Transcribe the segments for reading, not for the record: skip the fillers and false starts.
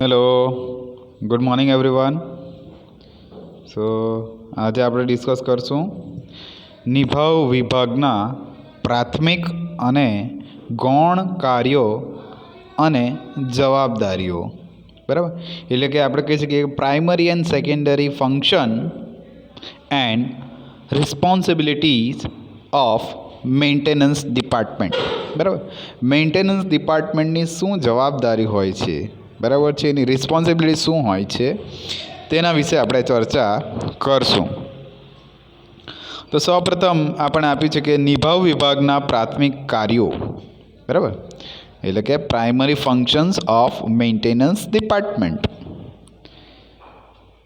Hello, good morning everyone. So આજે આપણે discuss કરશું નિભાવ વિભાગના પ્રાથમિક અને ગૌણ કાર્યો અને જવાબદારીઓ. બરાબર, એટલે કે આપણે કહી શકીએ primary and secondary function and responsibilities of maintenance department. બરાબર, મેન્ટેનન્સ ડિપાર્ટમેન્ટની શું જવાબદારી હોય છે, બરાબર છે, એની રિસ્પોન્સિબિલિટી શું હોય છે તેના વિશે આપણે ચર્ચા કરશું. તો સૌપ્રથમ આપણે આપ્યું છે કે નિભાવ વિભાગના પ્રાથમિક કાર્યો, બરાબર, એટલે કે primary functions of maintenance department.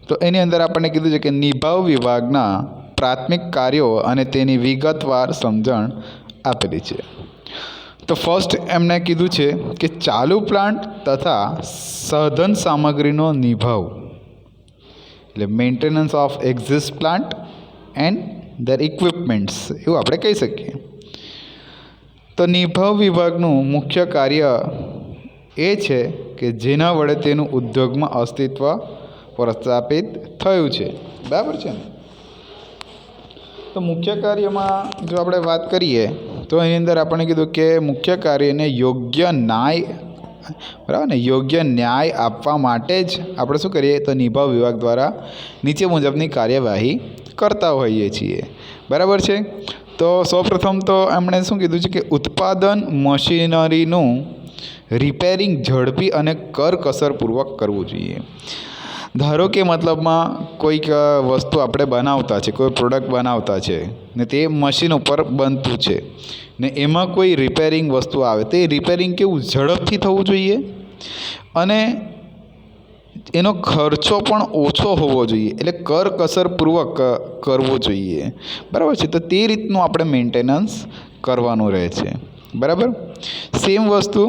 તો એની અંદર આપણને કીધું છે કે નિભાવ વિભાગના પ્રાથમિક કાર્યો અને તેની વિગતવાર સમજણ આપેલી છે. તો ફર્સ્ટ એમણે કીધું છે કે ચાલુ પ્લાન્ટ તથા સાધન સામગ્રીનો નિભાવ, એટલે maintenance of exist plant and there equipments, એવું આપણે કહી શકીએ. તો નિભાવ વિભાગનું મુખ્ય કાર્ય એ છે કે જેના વડે તેનું ઉદ્યોગમાં અસ્તિત્વ પ્રસ્થાપિત થયું છે. બરાબર છે ને? તો મુખ્ય કાર્યમાં જો આપણે વાત કરીએ તો એની અંદર આપણે કીધું કે મુખ્ય કાર્યને યોગ્ય ન્યાય, બરાબર ને, યોગ્ય ન્યાય આપવા માટે જ આપણે શું કરીએ તો નિભાવ વિભાગ દ્વારા નીચે મુજબની કાર્યવાહી કરતા હોઈએ છીએ. બરાબર છે. તો સૌપ્રથમ તો એમણે શું કીધું છે કે ઉત્પાદન મશીનરીનું રિપેરિંગ ઝડપી અને કરકસરપૂર્વક કરવું જોઈએ. ધારો કે મતલબમાં કોઈક વસ્તુ આપણે બનાવતા છે, કોઈ પ્રોડક્ટ બનાવતા છે ને તે મશીન ઉપર બનતું છે ને એમાં કોઈ રિપેરિંગ વસ્તુ આવે તો એ રિપેરિંગ કેવું ઝડપથી થવું જોઈએ અને એનો ખર્ચો પણ ઓછો હોવો જોઈએ, એટલે કરકસરપૂર્વક કરવો જોઈએ. બરાબર છે. તો તે રીતનું આપણે મેન્ટેનન્સ કરવાનું રહે છે. બરાબર. સેમ વસ્તુ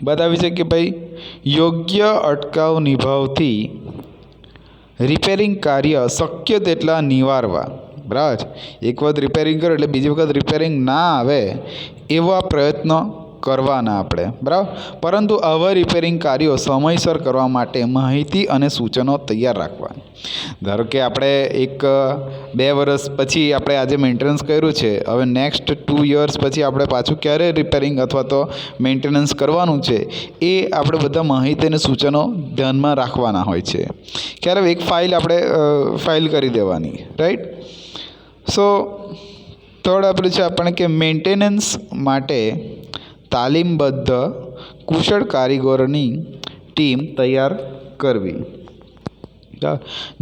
બતાવી છે કે ભાઈ યોગ્ય અટકાવ નિભાવથી રિપેરિંગ કાર્ય શક્ય તેટલા નિવારવા. બરાબર. એક વખત રિપેરિંગ કરો એટલે બીજી વખત રિપેરિંગ ના આવે એવા પ્રયત્નો કરવાના આપણે. બરાબર. પરંતુ આવા રિપેરિંગ કાર્યો સમયસર કરવા માટે માહિતી અને સૂચનો તૈયાર રાખવા. ધારો કે આપણે 1-2 વર્ષ પછી આપણે આજે મેન્ટેનન્સ કર્યું છે, હવે નેક્સ્ટ 2 યર્સ પછી આપણે પાછું ક્યારે રિપેરિંગ અથવા તો મેન્ટેનન્સ કરવાનું છે એ આપણે બધા માહિતી અને સૂચનો ધ્યાનમાં રાખવાના હોય છે. ક્યારે એક ફાઇલ આપણે ફાઇલ કરી દેવાની, રાઈટ. સો થર્ડ આપણે છે આપણે કે મેન્ટેનન્સ માટે તાલીમબદ્ધ કુશળ કારીગરોની ટીમ તૈયાર કરવી.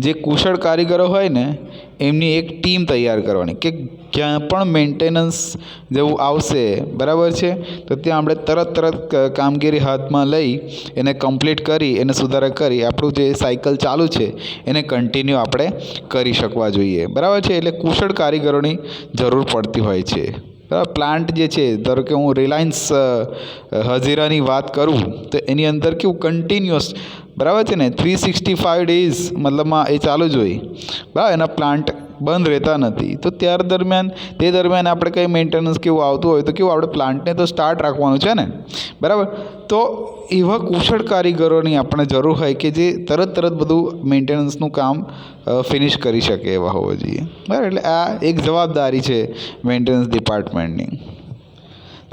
જે કુશળ કારીગરો હોય ને એમની એક ટીમ તૈયાર કરવાની કે ક્યાં પણ મેન્ટેનન્સ જેવું આવશે, બરાબર છે, તો ત્યાં આપણે તરત કામગીરી હાથમાં લઈ એને કમ્પ્લીટ કરી એને સુધારા કરી આપણું જે સાયકલ ચાલુ છે એને કન્ટિન્યુ આપણે કરી શકવા જોઈએ. બરાબર છે. એટલે કુશળ કારીગરોની જરૂર પડતી હોય છે. પ્લાન્ટ જે છે, ધારો કે હું રિલાયન્સ હજીરાની વાત કરું તો એની અંદર કેવું કન્ટિન્યુઅસ, બરાબર છે ને, 365 ડેઝ મતલબમાં એ ચાલુ જ હોય. બરાબર. એના પ્લાન્ટ બંધ રહેતા નથી. તો તે દરમિયાન આપણે કંઈ મેન્ટેનન્સ કેવું આવતું હોય તો કેવું આપણે પ્લાન્ટને તો સ્ટાર્ટ રાખવાનું છે ને. બરાબર. તો એવા કુશળ કારીગરોની આપણે જરૂર હોય કે જે તરત બધું મેન્ટેનન્સનું કામ ફિનિશ કરી શકે એવા હોવા જોઈએ. બરાબર. એટલે આ એક જવાબદારી છે મેન્ટેનન્સ ડિપાર્ટમેન્ટની.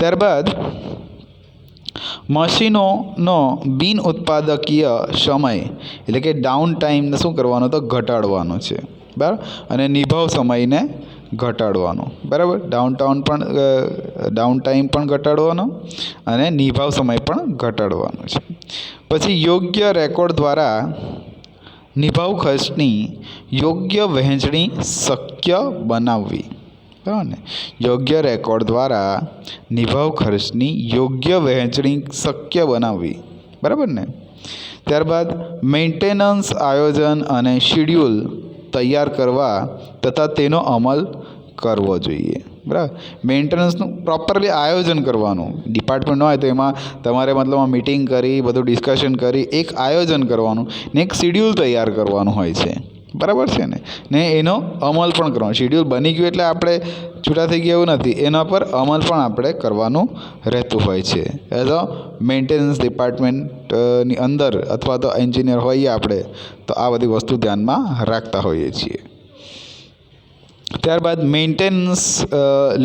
ત્યારબાદ મશીનોનો બિન ઉત્પાદકીય સમય, એટલે કે ડાઉન ટાઈમને શું કરવાનો તો ઘટાડવાનો છે. બરાબર. અને નિભાવ સમયને ઘટાડવાનો. બરાબર. ડાઉન ટાઈમ પણ ઘટાડવાનો અને નિભાવ સમય પણ ઘટાડવાનો છે. પછી યોગ્ય રેકોર્ડ દ્વારા નિભાવ ખર્ચની યોગ્ય વહેંચણી શક્ય બનાવવી. બરાબર ને. યોગ્ય રેકોર્ડ દ્વારા નિભાવ ખર્ચની યોગ્ય વહેંચણી શક્ય બનાવવી. બરાબર ને. ત્યારબાદ મેન્ટેનન્સ આયોજન અને શિડ્યુલ તૈયાર કરવા તથા તેનો અમલ કરવો જોઈએ. બરાબર. મેન્ટેનન્સનું પ્રોપરલી આયોજન કરવાનું. ડિપાર્ટમેન્ટ હોય તો એમાં તમારે મતલબ મીટિંગ કરી બધું ડિસ્કશન કરી એક આયોજન કરવાનું ને એક શિડ્યુલ તૈયાર કરવાનું હોય છે. બરાબર છે ને એનો અમલ પણ કરવાનો. શિડ્યુલ બની ગયું એટલે આપણે છૂટા થઈ ગયા એવું નથી, એના પર અમલ પણ આપણે કરવાનું રહેતું હોય છે. એઝ અ મેન્ટેનન્સ ડિપાર્ટમેન્ટની અંદર અથવા તો એન્જિનિયર હોઈએ આપણે તો આ બધી વસ્તુ ધ્યાનમાં રાખતા હોઈએ છીએ. ત્યારબાદ મેન્ટેનન્સ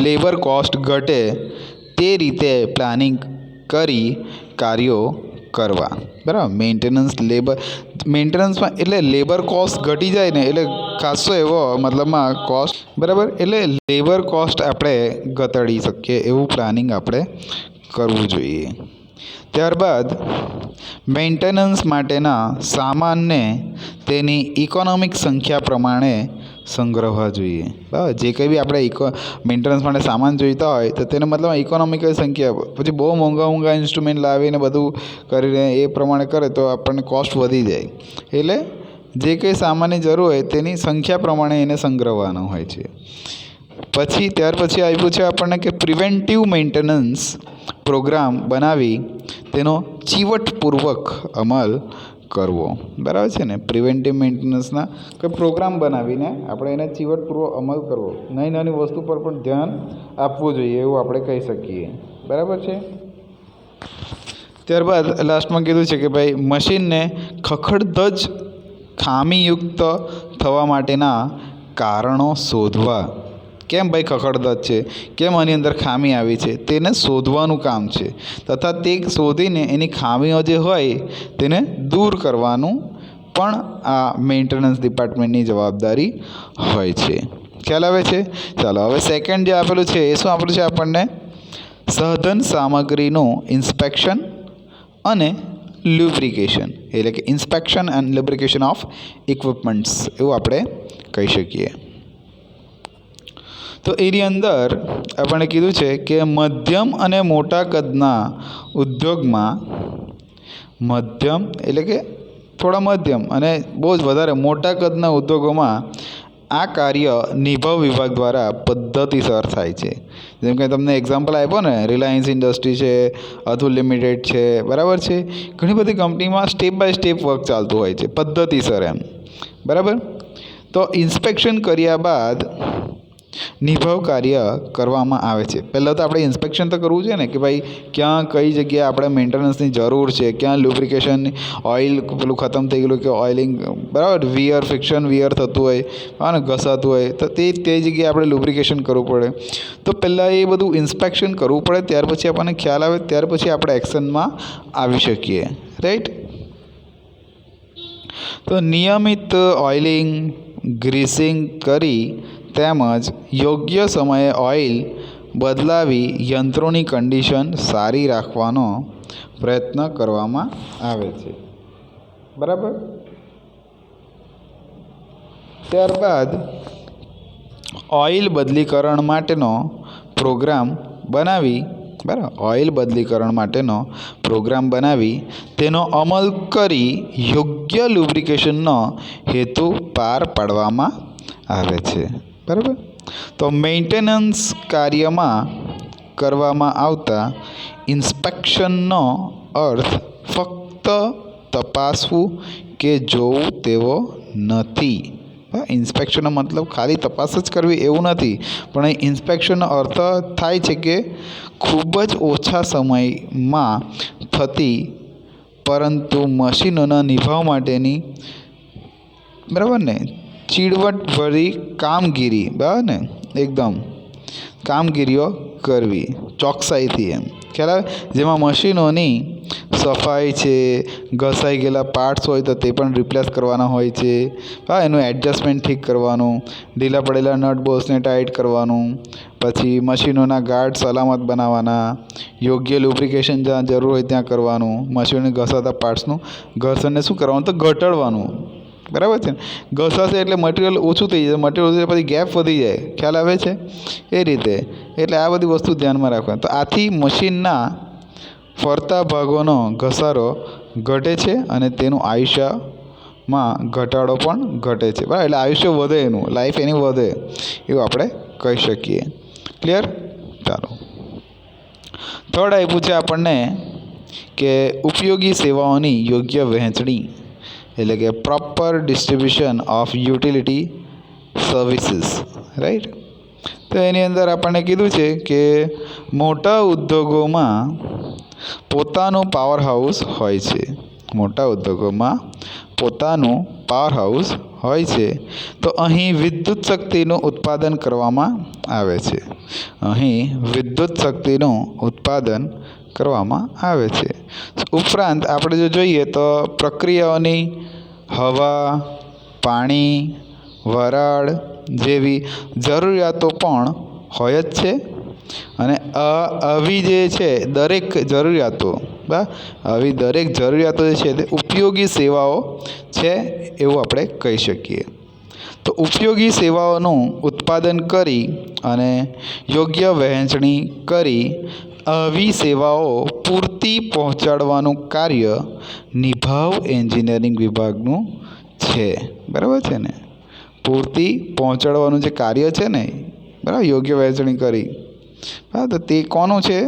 લેબર કોસ્ટ ઘટે તે રીતે પ્લાનિંગ કરી કાર્યો કરવા. બરાબર, મેન્ટેનન્સમાં એટલે લેબર કોસ્ટ ઘટી જાય ને એટલે ખાસો એવો મતલબમાં કોસ્ટ, બરાબર, એટલે લેબર કોસ્ટ આપણે ઘટાડી શકીએ એવું પ્લાનિંગ આપણે કરવું જોઈએ. ત્યારબાદ મેન્ટેનન્સ માટેના સામાનને તેની ઇકોનોમિક સંખ્યા પ્રમાણે સંગ્રહવા જોઈએ. બરાબર, જે કંઈ બી આપણે મેન્ટેનન્સ માટે સામાન જોઈતા હોય તો તેને મતલબ ઇકોનોમિકલ સંખ્યા, પછી બહુ મોંઘા ઇન્સ્ટ્રુમેન્ટ લાવીને બધું કરીને એ પ્રમાણે કરે તો આપણને કોસ્ટ વધી જાય. એટલે જે કંઈ સામાનની જરૂર હોય તેની સંખ્યા પ્રમાણે એને સંગ્રહવાનો હોય છે. ત્યાર પછી આવ્યું છે આપણને કે પ્રિવેન્ટિવ મેન્ટેનન્સ પ્રોગ્રામ બનાવી તેનો ચીવટપૂર્વક અમલ કરવો. બરાબર છે ને, પ્રિવેન્ટિવ મેન્ટેનન્સના કોઈ પ્રોગ્રામ બનાવીને આપણે એને ચીવટપૂર્વક અમલ કરવો, નાની વસ્તુ પર પણ ધ્યાન આપવું જોઈએ એવું આપણે કહી શકીએ. બરાબર છે. ત્યારબાદ લાસ્ટમાં કીધું છે કે ભાઈ મશીનને ખખડધજ ખામીયુક્ત થવા માટેના કારણો શોધવા. કેમ ભાઈ ખખડધજ છે, કેમ આની અંદર ખામી આવી છે તેને શોધવાનું કામ છે, તથા તે શોધીને એની ખામીઓ જે હોય તેને દૂર કરવાનું પણ આ મેન્ટેનન્સ ડિપાર્ટમેન્ટની જવાબદારી હોય છે. ખ્યાલ આવે છે? ચાલો હવે સેકન્ડ જે આપેલું છે એ શું આપેલું છે આપણને? સાધન સામગ્રીનું ઇન્સ્પેક્શન અને લ્યુબ્રિકેશન, એટલે કે ઇન્સ્પેક્શન એન્ડ લ્યુબ્રિકેશન ઓફ ઇક્વિપમેન્ટ્સ એવું આપણે કહી શકીએ. તો એની અંદર આપણે કીધું છે કે મધ્યમ અને મોટા કદના ઉદ્યોગમાં, મધ્યમ એટલે કે થોડા મધ્યમ અને બહુ જ વધારે મોટા કદના ઉદ્યોગોમાં આ કાર્ય નિભાવ વિભાગ દ્વારા પદ્ધતિસર થાય છે. જેમ કે તમને એક્ઝામ્પલ આપ્યો ને, રિલાયન્સ ઇન્ડસ્ટ્રી છે, અતુલ લિમિટેડ છે, બરાબર છે, ઘણી બધી કંપનીમાં સ્ટેપ બાય સ્ટેપ વર્ક ચાલતું હોય છે પદ્ધતિસર એમ. બરાબર, તો ઇન્સ્પેક્શન કર્યા બાદ નિભાવ કાર્ય કરવામાં આવે છે. પહેલાં તો આપણે ઇન્સ્પેક્શન તો કરવું છે ને કે ભાઈ ક્યાં કઈ જગ્યાએ આપણે મેન્ટેનન્સની જરૂર છે, ક્યાં લ્યુબ્રિકેશન ઓઇલ પેલું ખતમ થઈ ગયેલું કે ઓઇલિંગ, બરાબર, ફ્રિક્શન વિયર થતું હોય અને ઘસાતું હોય તો તે જગ્યાએ આપણે લ્યુબ્રિકેશન કરવું પડે. તો પહેલાં એ બધું ઇન્સ્પેક્શન કરવું પડે, ત્યાર પછી આપણને ખ્યાલ આવે, ત્યાર પછી આપણે એક્શનમાં આવી શકીએ. રાઈટ. તો નિયમિત ઓઇલિંગ, ગ્રીસિંગ કરી તેમજ યોગ્ય સમયે ઓઇલ બદલાવી યંત્રોની કન્ડિશન સારી રાખવાનો પ્રયત્ન કરવામાં આવે છે. બરાબર. ત્યારબાદ ઓઇલ બદલીકરણ માટેનો પ્રોગ્રામ બનાવી, બરાબર, ઓઇલ બદલીકરણ માટેનો પ્રોગ્રામ બનાવી તેનો અમલ કરી યોગ્ય લ્યુબ્રિકેશનનો હેતુ પાર પાડવામાં આવે છે. બરાબર. તો મેન્ટેનન્સ કાર્યમાં કરવામાં આવતા ઇન્સ્પેક્શનનો અર્થ ફક્ત તપાસવું કે જોવું તેવો નથી. ઇન્સ્પેક્શનનો મતલબ ખાલી તપાસ જ કરવી એવું નથી, પણ ઇન્સ્પેક્શનનો અર્થ થાય છે કે ખૂબ જ ઓછા સમયમાં થતી પરંતુ મશીનોના નિભાવ માટેની, બરાબર ને, ચીડવટભરી કામગીરી, બરાબર ને, એકદમ કામગીરીઓ કરવી ચોકસાઈથી એમ. ખ્યાલ આવે? જેમાં મશીનોની સફાઈ છે, ઘસાઈ ગયેલા પાર્ટ્સ હોય તો તે પણ રિપ્લેસ કરવાના હોય છે, હા, એનું એડજસ્ટમેન્ટ ઠીક કરવાનું, ઢીલા પડેલા નટ બોલ્ટ્સને ટાઈટ કરવાનું, પછી મશીનોના ગાર્ડ સલામત બનાવવાના, યોગ્ય લ્યુબ્રિકેશન જ્યાં જરૂર હોય ત્યાં કરવાનું, મશીનોને ઘસાતા પાર્ટ્સનું ઘર્ષણને શું કરવાનું? તો ઘટાડવાનું. બરાબર છે ને, ઘસાશે એટલે મટીરિયલ ઓછું થઈ જશે, મટીરિયલ ઓછું પછી ગેપ વધી જાય. ખ્યાલ આવે છે? એ રીતે એટલે આ બધી વસ્તુ ધ્યાનમાં રાખવાની. તો આથી મશીનના ફરતા ભાગોનો ઘસારો ઘટે છે અને તેનું આયુષ્યમાં ઘટાડો પણ ઘટે છે. બરાબર, એટલે આયુષ્ય વધે, એનું લાઈફ એની વધે એવું આપણે કહી શકીએ. ક્લિયર? ચાલો, થર્ડ આપ્યું છે આપણને કે ઉપયોગી સેવાઓની યોગ્ય વહેંચણી, એટલે કે proper distribution of utility services. Right. તો એની અંદર આપણને કીધું છે કે મોટા ઉદ્યોગોમાં પોતાનું પાવર હાઉસ હોય છે. મોટા ઉદ્યોગોમાં પોતાનું પાવર હાઉસ હોય છે. તો અહીં વિદ્યુત શક્તિનું ઉત્પાદન કરવામાં આવે છે. અહીં વિદ્યુત શક્તિનું ઉત્પાદન કરવામાં આવે છે. ઉપરાંત આપણે જો જોઈએ તો પ્રક્રિયાઓની હવા, પાણી, વરાળ જેવી જરૂરિયાતો પણ હોય જ છે. અને આવી જે છે દરેક જરૂરિયાતો આવી દરેક જરૂરિયાતો જે છે તે ઉપયોગી સેવાઓ છે એવું આપણે કહી શકીએ. તો ઉપયોગી સેવાઓનું ઉત્પાદન કરી અને યોગ્ય વહેંચણી કરી આવી સેવાઓ પૂરતી પહોંચાડવાનું કાર્ય નિભાવ એન્જિનિયરિંગ વિભાગનું છે. બરાબર છે ને? પૂરતી પહોંચાડવાનું જે કાર્ય છે ને, બરાબર, યોગ્ય વહેંચણી કરી, હા, તો તે કોનું છે?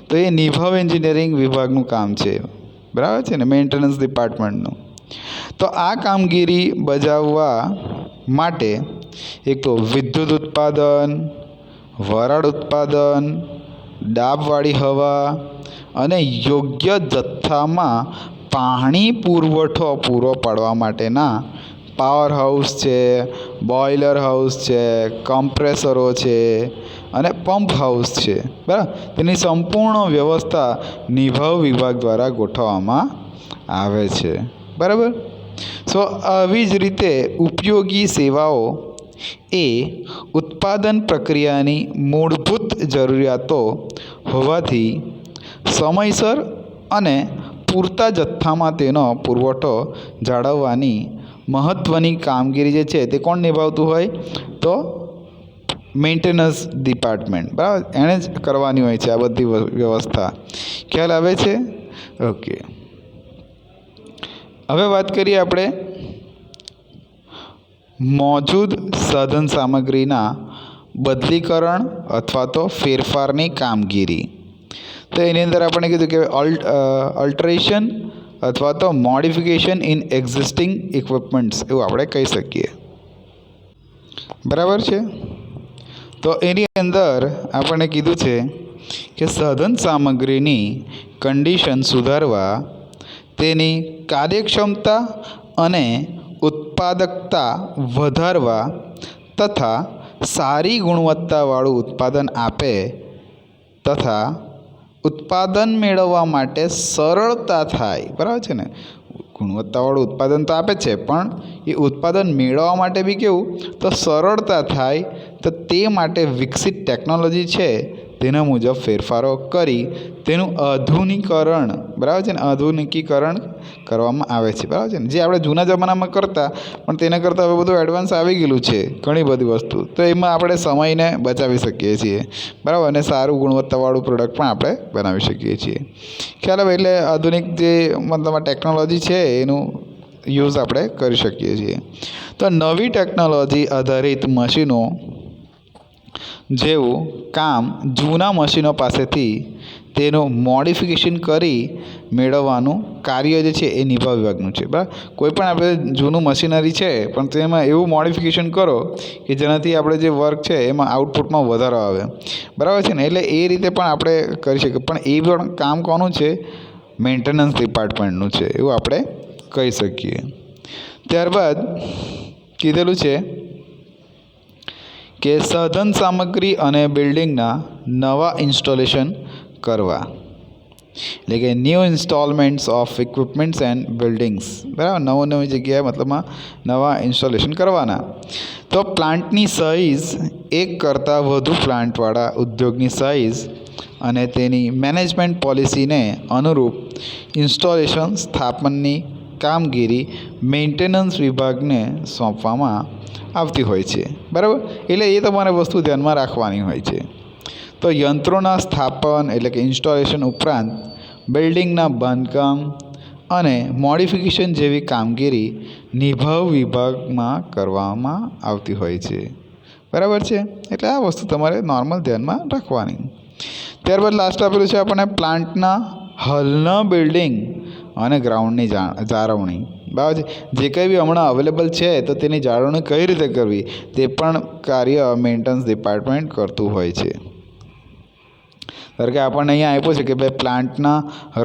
તો એ નિભાવ એન્જિનિયરિંગ વિભાગનું કામ છે. બરાબર છે ને? મેન્ટેનન્સ ડિપાર્ટમેન્ટનું. તો આ કામગીરી બજાવવા માટે એક તો વિદ્યુત ઉત્પાદન, વરાળ ઉત્પાદન, દાબવાળી હવા અને યોગ્ય જથ્થામાં પાણી પુરવઠો પૂરો પાડવા માટેના પાવર હાઉસ છે, બોઇલર હાઉસ છે, કમ્પ્રેસરો છે અને પંપ હાઉસ છે. બરાબર, તેની સંપૂર્ણ વ્યવસ્થા નિભાવ વિભાગ દ્વારા ગોઠવવામાં આવે છે. બરાબર. સો આવી જ રીતે ઉપયોગી સેવાઓ એ ઉત્પાદન પ્રક્રિયાની મૂળભૂત જરૂરિયાતો હોવાથી સમયસર અને પૂરતા જથ્થામાં તેનો પુરવઠો જાળવવાની મહત્ત્વની કામગીરી જે છે તે કોણ નિભાવતું હોય? તો મેન્ટેનન્સ ડિપાર્ટમેન્ટ. બરાબર, એણે જ કરવાની હોય છે આ બધી વ્યવસ્થા. ખ્યાલ આવે છે? ઓકે. હવે વાત કરીએ આપણે મોજૂદ સાધન સામગ્રીના બદલીકરણ અથવા તો ફેરફારની કામગીરી. તો એની અંદર આપણે કીધું કે અલ્ટરેશન અથવા તો મોડિફિકેશન ઇન એક્ઝિસ્ટિંગ ઇક્વિપમેન્ટ્સ એવું આપણે કહી શકીએ. બરાબર છે? તો એની અંદર આપણે કીધું છે કે સાધન સામગ્રીની કન્ડિશન સુધારવા, તેની કાર્યક્ષમતા અને ઉત્પાદકતા વધારવા તથા સારી ગુણવત્તાવાળું ઉત્પાદન આપે તથા ઉત્પાદન મેળવવા માટે સરળતા થાય. બરાબર છે ને? ગુણવત્તાવાળું ઉત્પાદન તો આપે છે, પણ એ ઉત્પાદન મેળવવા માટે બી કેવું? તો સરળતા થાય. તો તે માટે વિકસિત ટેકનોલોજી છે તેના મુજબ ફેરફારો કરી તેનું આધુનિકરણ, બરાબર છે ને, આધુનિકીકરણ કરવામાં આવે છે. બરાબર છે ને? જે આપણે જૂના જમાનામાં કરતા, પણ તેના કરતાં હવે બધું એડવાન્સ આવી ગયેલું છે, ઘણી બધી વસ્તુ. તો એમાં આપણે સમયને બચાવી શકીએ છીએ. બરાબર, અને સારું ગુણવત્તાવાળું પ્રોડક્ટ પણ આપણે બનાવી શકીએ છીએ. ખ્યાલ આવે? એટલે આધુનિક જે મતલબ ટેકનોલોજી છે એનું યુઝ આપણે કરી શકીએ છીએ. તો નવી ટેકનોલોજી આધારિત મશીનો જેવું કામ જૂના મશીનો પાસેથી તેનું મોડિફિકેશન કરી મેળવવાનું કાર્ય જે છે એ નિભાવ વિભાગનું છે. બરાબર, કોઈ પણ આપણે જૂનું મશીનરી છે પણ તેમાં એવું મોડિફિકેશન કરો કે જેનાથી આપણે જે વર્ક છે એમાં આઉટપુટમાં વધારો આવે. બરાબર છે ને? એટલે એ રીતે પણ આપણે કરી શકીએ. પણ એ પણ કામ કોનું છે? મેન્ટેનન્સ ડિપાર્ટમેન્ટનું છે એવું આપણે કહી શકીએ. ત્યારબાદ કીધેલું છે કે સાધન સામગ્રી અને બિલ્ડિંગના નવા ઇન્સ્ટોલેશન કરવા, એટલે કે new instalments of equipments and buildings. બરાબર, નવી જગ્યાએ મતલબમાં નવા ઇન્સ્ટોલેશન કરવાના. તો પ્લાન્ટની સાઇઝ, એક કરતાં વધુ પ્લાન્ટવાળા ઉદ્યોગની સાઇઝ અને તેની મેનેજમેન્ટ પોલિસીને અનુરૂપ ઇન્સ્ટોલેશન સ્થાપનની કામગીરી મેન્ટેનન્સ વિભાગને સોંપવામાં આવતી હોય છે. બરાબર, એટલે એ તમારે વસ્તુ ધ્યાનમાં રાખવાની હોય છે. તો યંત્રોના સ્થાપન એટલે કે ઇન્સ્ટોલેશન ઉપરાંત બિલ્ડિંગના બાંધકામ અને મોડિફિકેશન જેવી કામગીરી નિભાવ વિભાગમાં કરવામાં આવતી હોય છે. બરાબર છે? એટલે આ વસ્તુ તમારે નોર્મલ ધ્યાનમાં રાખવાની. ત્યારબાદ લાસ્ટ આપેલું છે આપણને પ્લાન્ટના હાલના બિલ્ડિંગ અને ગ્રાઉન્ડની જાળવણી. બરાબર છે. જે કંઈ બી હમણાં અવેલેબલ છે તો તેની જાળવણી કઈ રીતે કરવી તે પણ કાર્ય મેન્ટેનન્સ ડિપાર્ટમેન્ટ કરતું હોય છે. ધારો કે આપણને અહીંયા આપ્યું છે કે ભાઈ પ્લાન્ટના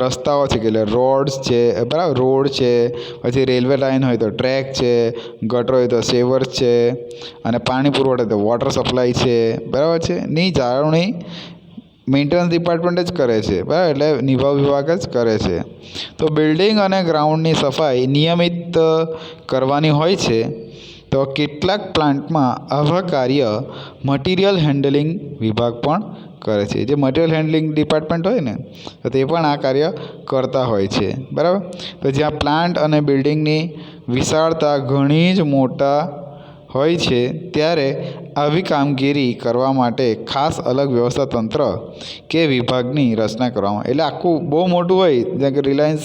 રસ્તાઓ છે કે એટલે રોડ્સ છે, બરાબર, રોડ છે, પછી રેલવે લાઇન હોય તો ટ્રેક છે, ગટર હોય તો સેવર્સ છે, અને પાણી પુરવઠો તો વોટર સપ્લાય છે, બરાબર છે, ની જાળવણી મેન્ટેનન્સ ડિપાર્ટમેન્ટ જ કરે છે, બરાબર, એટલે નિભાવ વિભાગ જ કરે છે. તો બિલ્ડિંગ અને ગ્રાઉન્ડની સફાઈ નિયમિત કરવાની હોય છે. તો કેટલાક પ્લાન્ટમાં આવા કાર્ય મટીરિયલ હેન્ડલિંગ વિભાગ પણ કરે છે. જે મટીરિયલ હેન્ડલિંગ ડિપાર્ટમેન્ટ હોય ને તો તે પણ આ કાર્ય કરતા હોય છે, બરાબર. તો જ્યાં પ્લાન્ટ અને બિલ્ડિંગની વિશાળતા ઘણી જ મોટા હોય છે ત્યારે આવી કામગીરી કરવા માટે ખાસ અલગ વ્યવસ્થા તંત્ર કે વિભાગની રચના કરવામાં, એટલે આખું બહુ મોટું હોય, જેમ કે રિલાયન્સ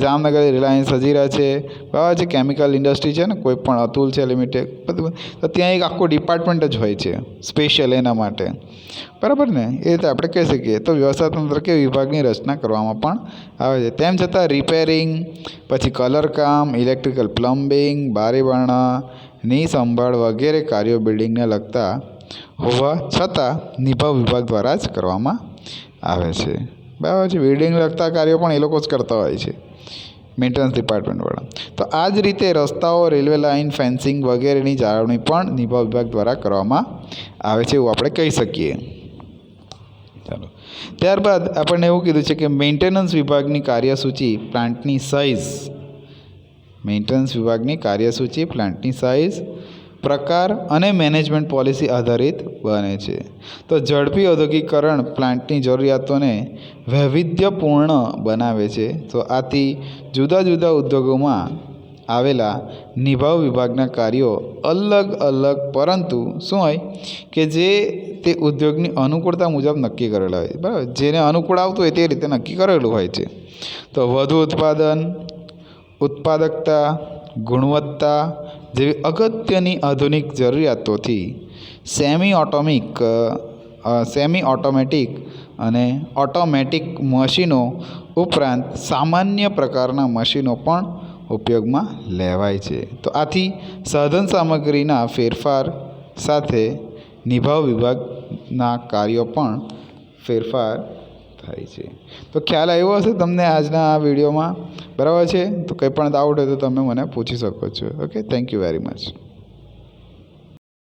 જામનગર, રિલાયન્સ હજીરા છે, બરાબર છે, કેમિકલ ઇન્ડસ્ટ્રી છે ને કોઈ પણ અતુલ છે લિમિટેડ, બધું, તો ત્યાં એક આખું ડિપાર્ટમેન્ટ જ હોય છે સ્પેશિયલ એના માટે, બરાબર ને. એ રીતે આપણે કહી શકીએ. તો વ્યવસ્થા તંત્ર કે વિભાગની રચના કરવામાં પણ આવે છે. તેમ છતાં રિપેરિંગ, પછી કલર કામ, ઇલેક્ટ્રિકલ પ્લમ્બિંગ, બારી બારણાની સંભાળ વગેરે કાર્યો બિલ્ડિંગને લગતા હોવા છતાં નિભાવ વિભાગ દ્વારા જ કરવામાં આવે છે, બરાબર છે. બિલ્ડિંગ લગતા કાર્યો પણ એ લોકો જ કરતા હોય છે, મેન્ટેનન્સ ડિપાર્ટમેન્ટવાળા. તો આ જ રીતે રસ્તાઓ, રેલવે લાઇન, ફેન્સિંગ વગેરેની જાળવણી પણ નિભાવ વિભાગ દ્વારા કરવામાં આવે છે, એવું આપણે કહી શકીએ. ચાલો, ત્યારબાદ આપણને એવું કીધું છે કે મેન્ટેનન્સ વિભાગની કાર્યસૂચિ પ્લાન્ટની સાઇઝ, મેન્ટેનન્સ વિભાગની કાર્યસૂચિ પ્લાન્ટની સાઇઝ, પ્રકાર અને મેનેજમેન્ટ પોલિસી આધારિત બને છે. તો ઝડપી ઔદ્યોગિકરણ પ્લાન્ટની જરૂરિયાતોને વૈવિધ્યપૂર્ણ બનાવે છે. તો આથી જુદા જુદા ઉદ્યોગોમાં આવેલા નિભાવ વિભાગના કાર્યો અલગ અલગ પરંતુ શું હોય કે જે તે ઉદ્યોગની અનુકૂળતા મુજબ નક્કી કરેલા હોય, બરાબર. જેને અનુકૂળ આવતું હોય તે રીતે નક્કી કરેલું હોય છે. તો વધુ ઉત્પાદન, ઉત્પાદકતા, ગુણવત્તા જેવી અગત્યની આધુનિક જરૂરિયાતોથી સેમી ઓટોમેટિક અને ઓટોમેટિક મશીનો ઉપરાંત સામાન્ય પ્રકારના મશીનો પણ ઉપયોગમાં લેવાય છે. તો આથી સાધન સામગ્રીના ફેરફાર સાથે નિભાવ વિભાગના કાર્યો પણ ફેરફાર થાય છે. તો ખ્યાલ આવ્યો હશે તમને આજના આ વિડીયોમાં, બરાબર છે. તો કંઈ પણ ડાઉટ હોય તો તમે મને પૂછી શકો છો. Okay, thank you very much.